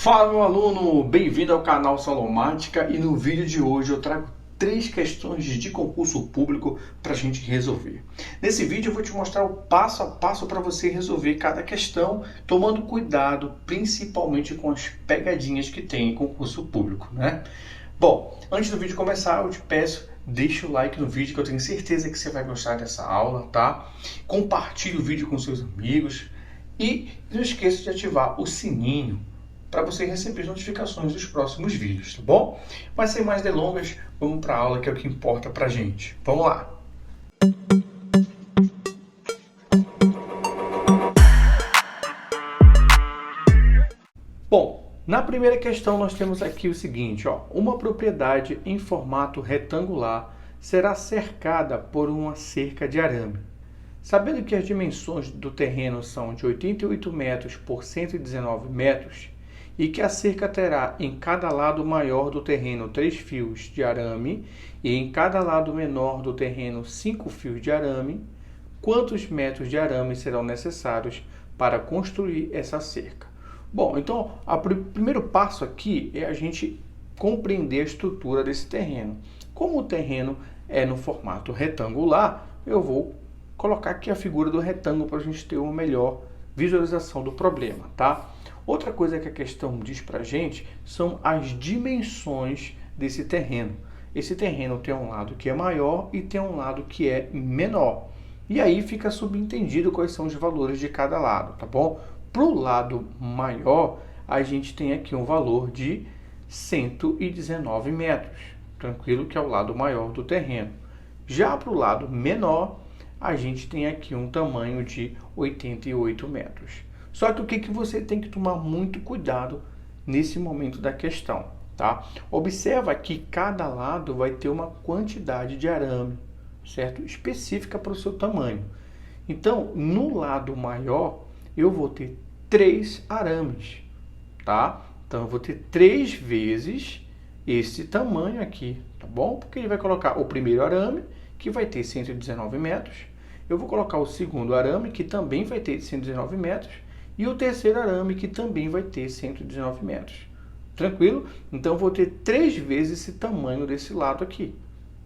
Fala, meu aluno! Bem-vindo ao canal Salomática, e no vídeo de hoje eu trago 3 questões de concurso público para a gente resolver. Nesse vídeo eu vou te mostrar o passo a passo para você resolver cada questão, tomando cuidado principalmente com as pegadinhas que tem em concurso público, né? Bom, antes do vídeo começar, eu te peço, deixa o like no vídeo que eu tenho certeza que você vai gostar dessa aula, tá? Compartilhe o vídeo com seus amigos e não esqueça de ativar o sininho para você receber as notificações dos próximos vídeos, tá bom? Mas sem mais delongas, vamos para a aula que é o que importa para a gente. Vamos lá! Bom, na primeira questão nós temos aqui o seguinte, ó, uma propriedade em formato retangular será cercada por uma cerca de arame. Sabendo que as dimensões do terreno são de 88 metros por 119 metros, e que a cerca terá em cada lado maior do terreno 3 fios de arame e em cada lado menor do terreno 5 fios de arame, quantos metros de arame serão necessários para construir essa cerca? Bom, então o primeiro passo aqui é a gente compreender a estrutura desse terreno. Como o terreno é no formato retangular, eu vou colocar aqui a figura do retângulo para a gente ter uma melhor visualização do problema, tá? Outra coisa que a questão diz para a gente são as dimensões desse terreno. Esse terreno tem um lado que é maior e tem um lado que é menor. E aí fica subentendido quais são os valores de cada lado, tá bom? Para o lado maior, a gente tem aqui um valor de 119 metros, tranquilo, que é o lado maior do terreno. Já para o lado menor, a gente tem aqui um tamanho de 88 metros. Só que o que você tem que tomar muito cuidado nesse momento da questão, tá? Observa que cada lado vai ter uma quantidade de arame, certo? Específica para o seu tamanho. Então, no lado maior, eu vou ter 3 arames, tá? Então, eu vou ter 3 vezes esse tamanho aqui, tá bom? Porque ele vai colocar o primeiro arame, que vai ter 119 metros. Eu vou colocar o segundo arame, que também vai ter 119 metros. E o terceiro arame, que também vai ter 119 metros. Tranquilo? Então, eu vou ter 3 vezes esse tamanho desse lado aqui,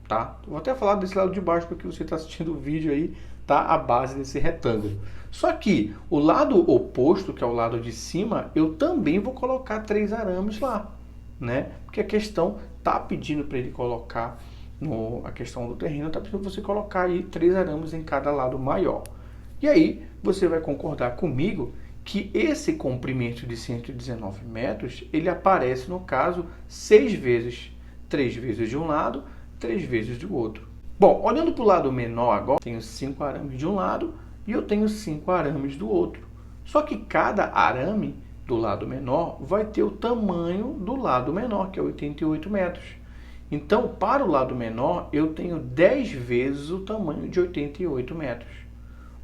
tá? Eu vou até falar desse lado de baixo, porque você está assistindo o vídeo aí, tá? A base desse retângulo. Só que o lado oposto, que é o lado de cima, eu também vou colocar 3 arames lá, né? Porque a questão está pedindo para ele colocar, a questão do terreno está pedindo para você colocar aí 3 arames em cada lado maior. E aí, você vai concordar comigo que esse comprimento de 119 metros, ele aparece, no caso, 6 vezes. 3 vezes de um lado, 3 vezes do outro. Bom, olhando para o lado menor agora, tenho 5 arames de um lado e eu tenho 5 arames do outro. Só que cada arame do lado menor vai ter o tamanho do lado menor, que é 88 metros. Então, para o lado menor, eu tenho 10 vezes o tamanho de 88 metros.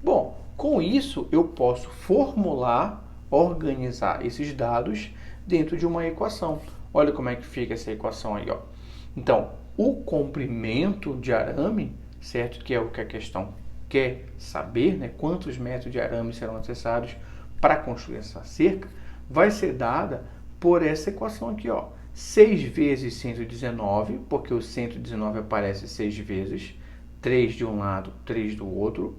Bom, com isso, eu posso formular, organizar esses dados dentro de uma equação. Olha como é que fica essa equação aí, ó. Então, o comprimento de arame, certo? Que é o que a questão quer saber, né? Quantos metros de arame serão necessários para construir essa cerca, vai ser dada por essa equação aqui, ó. 6 vezes 119, porque o 119 aparece 6 vezes, 3 de um lado, 3 do outro,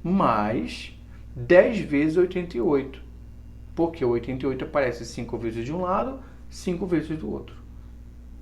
mais 10 vezes 88, porque o 88 aparece 5 vezes de um lado, 5 vezes do outro.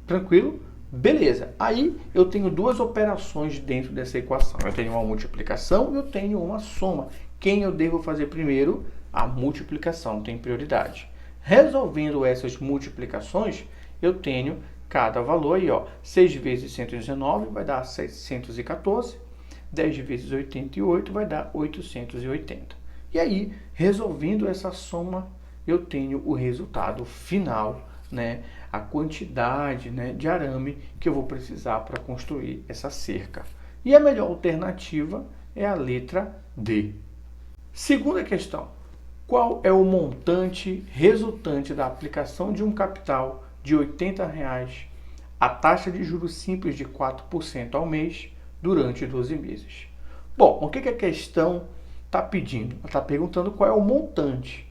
Tranquilo? Beleza. Aí eu tenho 2 operações dentro dessa equação. Eu tenho uma multiplicação e eu tenho uma soma. Quem eu devo fazer primeiro? A multiplicação tem prioridade. Resolvendo essas multiplicações, eu tenho cada valor aí, ó. 6 vezes 119 vai dar 714. 10 vezes 88 vai dar 880. E aí, resolvendo essa soma, eu tenho o resultado final, né? A quantidade, né, de arame que eu vou precisar para construir essa cerca. E a melhor alternativa é a letra D. Segunda questão. Qual é o montante resultante da aplicação de um capital de R$ 80 a taxa de juros simples de 4% ao mês durante 12 meses? Bom, o que a questão está pedindo? Ela está perguntando qual é o montante.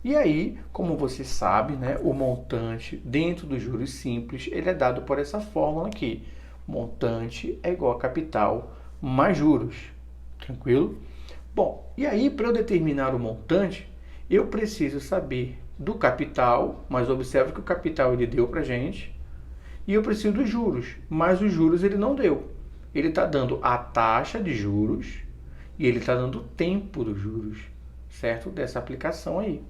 E aí, como você sabe, né, o montante dentro dos juros simples, ele é dado por essa fórmula aqui. Montante é igual a capital mais juros. Tranquilo? Bom, e aí para eu determinar o montante, eu preciso saber do capital, mas observe que o capital ele deu para a gente, e eu preciso dos juros, mas os juros ele não deu. Ele está dando a taxa de juros e ele está dando o tempo dos juros, certo? Dessa aplicação aí.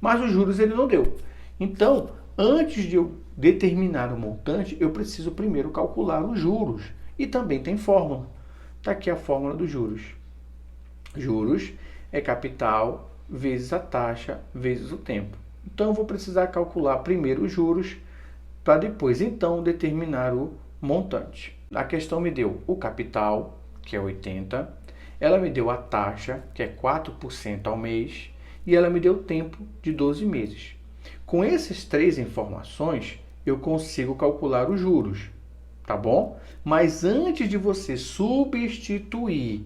Mas os juros ele não deu. Então, antes de eu determinar o montante, eu preciso primeiro calcular os juros. E também tem fórmula. Está aqui a fórmula dos juros. Juros é capital vezes a taxa vezes o tempo. Então, eu vou precisar calcular primeiro os juros para depois, então, determinar o montante. A questão me deu o capital, que é 80, ela me deu a taxa, que é 4% ao mês, e ela me deu o tempo de 12 meses. Com essas três informações, eu consigo calcular os juros, tá bom? Mas antes de você substituir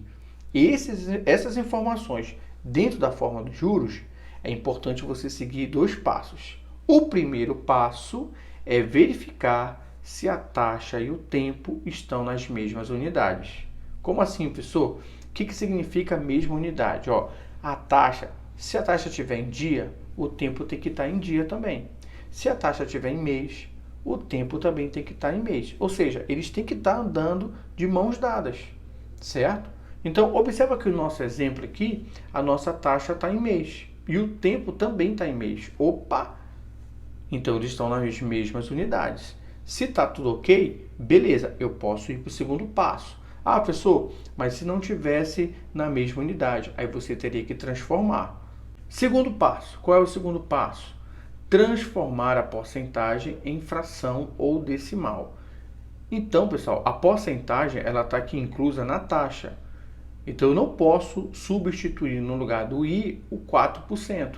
essas informações dentro da fórmula dos juros, é importante você seguir dois passos. O primeiro passo é verificar se a taxa e o tempo estão nas mesmas unidades. Como assim, professor? O que significa a mesma unidade? Ó, a taxa, se a taxa estiver em dia, o tempo tem que estar em dia também. Se a taxa estiver em mês, o tempo também tem que estar em mês. Ou seja, eles têm que estar andando de mãos dadas, certo? Então, observa que o nosso exemplo aqui, a nossa taxa está em mês e o tempo também está em mês. Opa! Então, eles estão nas mesmas unidades. Se está tudo ok, beleza, eu posso ir para o segundo passo. Ah, professor, mas se não tivesse na mesma unidade, aí você teria que transformar. Segundo passo, qual é o segundo passo? Transformar a porcentagem em fração ou decimal. Então, pessoal, a porcentagem ela está aqui inclusa na taxa. Então, eu não posso substituir no lugar do i o 4%.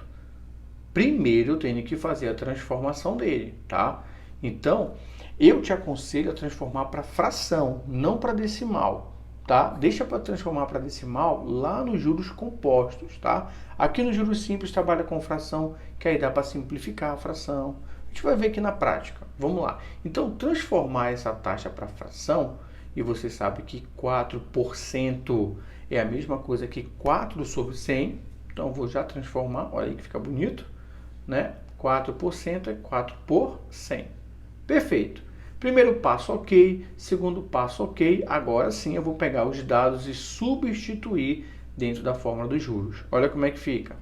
Primeiro, eu tenho que fazer a transformação dele, tá? Então, eu te aconselho a transformar para fração, não para decimal, tá? Deixa para transformar para decimal lá nos juros compostos, tá? Aqui nos juros simples trabalha com fração, que aí dá para simplificar a fração. A gente vai ver aqui na prática. Vamos lá. Então, transformar essa taxa para fração, e você sabe que 4% é a mesma coisa que 4 sobre 100. Então, eu vou já transformar, olha aí que fica bonito, né? 4% é 4 por 100. Perfeito. Primeiro passo, ok. Segundo passo, ok. Agora sim eu vou pegar os dados e substituir dentro da fórmula dos juros. Olha como é que fica.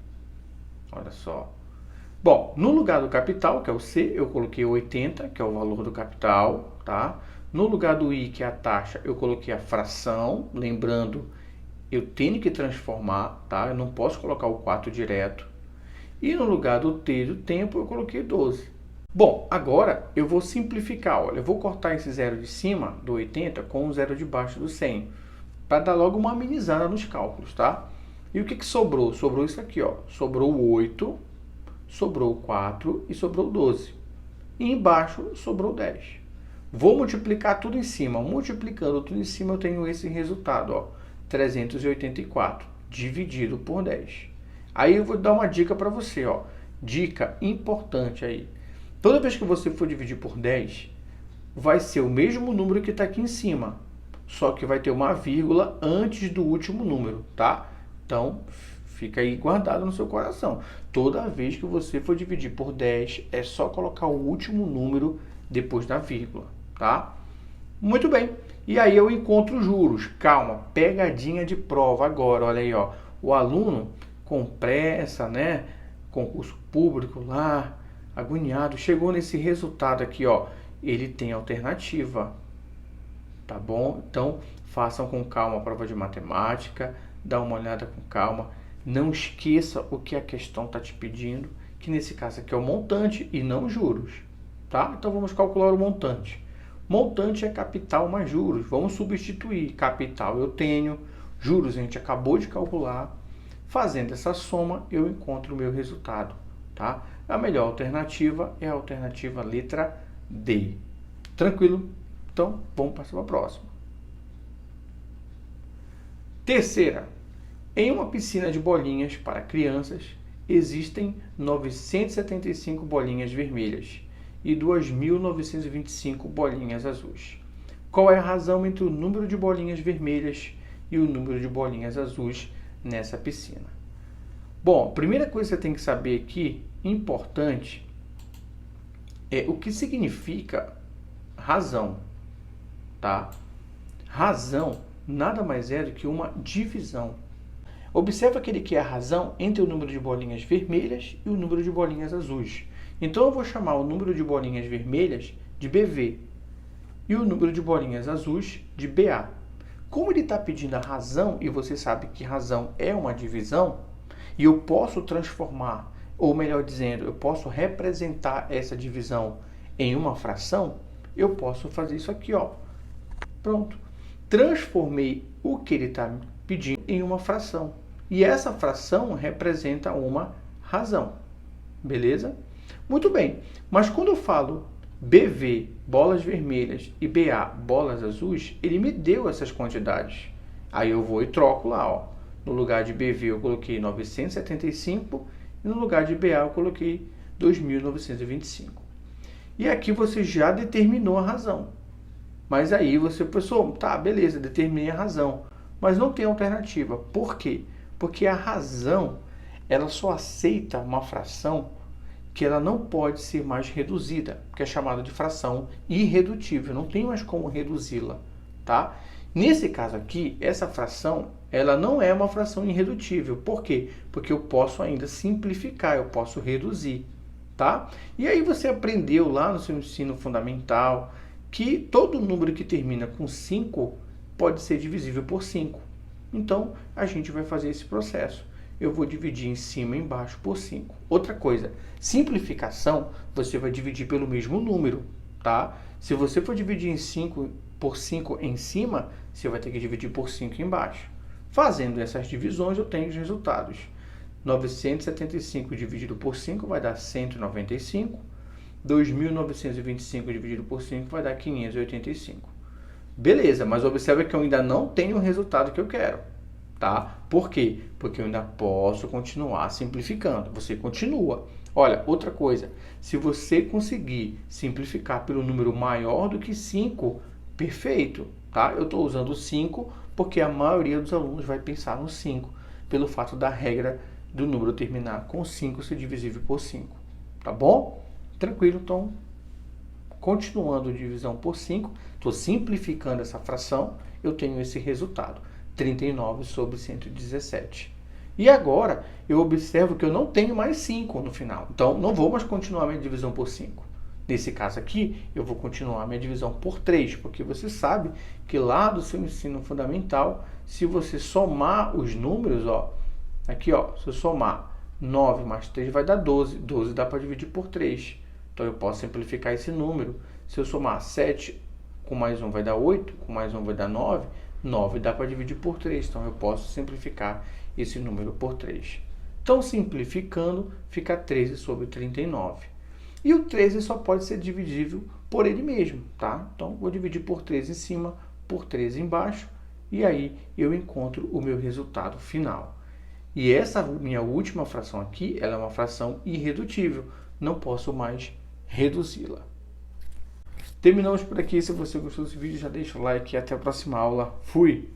Olha só. Bom, no lugar do capital, que é o C, eu coloquei 80, que é o valor do capital, tá? No lugar do I, que é a taxa, eu coloquei a fração. Lembrando, eu tenho que transformar, tá? Eu não posso colocar o 4 direto. E no lugar do T do tempo, eu coloquei 12. Bom, agora eu vou simplificar. Olha, eu vou cortar esse zero de cima do 80 com o zero de baixo do 100, para dar logo uma amenizada nos cálculos, tá? E o que sobrou? Sobrou isso aqui, ó. Sobrou o 8, sobrou o 4 e sobrou o 12. E embaixo sobrou o 10. Vou multiplicar tudo em cima. Multiplicando tudo em cima, eu tenho esse resultado, ó. 384 dividido por 10. Aí eu vou dar uma dica para você, ó. Dica importante aí. Toda vez que você for dividir por 10, vai ser o mesmo número que está aqui em cima, só que vai ter uma vírgula antes do último número, tá? Então, fica aí guardado no seu coração. Toda vez que você for dividir por 10, é só colocar o último número depois da vírgula, tá? Muito bem. E aí eu encontro os juros. Calma, pegadinha de prova agora, olha aí, ó. O aluno com pressa, né? Concurso público lá, agoniado, chegou nesse resultado aqui, ó. Ele tem alternativa, tá bom? Então, façam com calma a prova de matemática, dá uma olhada com calma. Não esqueça o que a questão está te pedindo, que nesse caso aqui é o montante e não juros, tá? Então, vamos calcular o montante. Montante é capital mais juros. Vamos substituir. Capital eu tenho, juros a gente acabou de calcular. Fazendo essa soma, eu encontro o meu resultado, tá? A melhor alternativa é a alternativa letra D. Tranquilo? Então, vamos passar para a próxima. Terceira. Em uma piscina de bolinhas para crianças, existem 975 bolinhas vermelhas e 2.925 bolinhas azuis. Qual é a razão entre o número de bolinhas vermelhas e o número de bolinhas azuis nessa piscina? Bom, a primeira coisa que você tem que saber aqui, importante, é o que significa razão, tá? Razão nada mais é do que uma divisão. Observa que ele quer a razão entre o número de bolinhas vermelhas e o número de bolinhas azuis. Então, eu vou chamar o número de bolinhas vermelhas de BV e o número de bolinhas azuis de BA. Como ele está pedindo a razão, e você sabe que razão é uma divisão, e eu posso transformar, ou melhor dizendo, eu posso representar essa divisão em uma fração, eu posso fazer isso aqui, ó. Pronto. Transformei o que ele está pedindo em uma fração. E essa fração representa uma razão. Beleza? Muito bem. Mas quando eu falo BV, bolas vermelhas, e BA, bolas azuis, ele me deu essas quantidades. Aí eu vou e troco lá, ó. No lugar de BV eu coloquei 975 e no lugar de BA eu coloquei 2.925. E aqui você já determinou a razão. Mas aí você pensou, tá, beleza, determinei a razão. Mas não tem alternativa. Por quê? Porque a razão, ela só aceita uma fração que ela não pode ser mais reduzida, que é chamada de fração irredutível. Não tem mais como reduzi-la, tá? Nesse caso aqui, essa fração, ela não é uma fração irredutível. Por quê? Porque eu posso ainda simplificar, eu posso reduzir, tá? E aí você aprendeu lá no seu ensino fundamental que todo número que termina com 5 pode ser divisível por 5. Então, a gente vai fazer esse processo. Eu vou dividir em cima e embaixo por 5. Outra coisa, simplificação, você vai dividir pelo mesmo número, tá? Se você for dividir em 5 por 5 em cima, você vai ter que dividir por 5 embaixo. Fazendo essas divisões, eu tenho os resultados. 975 dividido por 5 vai dar 195. 2.925 dividido por 5 vai dar 585. Beleza, mas observa que eu ainda não tenho o resultado que eu quero, tá? Por quê? Porque eu ainda posso continuar simplificando. Você continua. Olha, outra coisa, se você conseguir simplificar pelo número maior do que 5, perfeito, tá? Eu estou usando 5 porque a maioria dos alunos vai pensar no 5, pelo fato da regra do número terminar com 5 ser divisível por 5, tá bom? Tranquilo, então, continuando divisão por 5, estou simplificando essa fração, eu tenho esse resultado, 39 sobre 117. E agora, eu observo que eu não tenho mais 5 no final, então não vou mais continuar minha divisão por 5. Nesse caso aqui, eu vou continuar minha divisão por 3, porque você sabe que lá do seu ensino fundamental, se você somar os números, ó, aqui, ó, se eu somar 9 mais 3 vai dar 12, 12 dá para dividir por 3. Então, eu posso simplificar esse número. Se eu somar 7 com mais 1 vai dar 8, com mais 1 vai dar 9, 9 dá para dividir por 3. Então, eu posso simplificar esse número por 3. Então, simplificando, fica 13 sobre 39. E o 13 só pode ser dividível por ele mesmo, tá? Então, vou dividir por 13 em cima, por 13 embaixo, e aí eu encontro o meu resultado final. E essa minha última fração aqui, ela é uma fração irredutível. Não posso mais reduzi-la. Terminamos por aqui. Se você gostou desse vídeo, já deixa o like e até a próxima aula. Fui!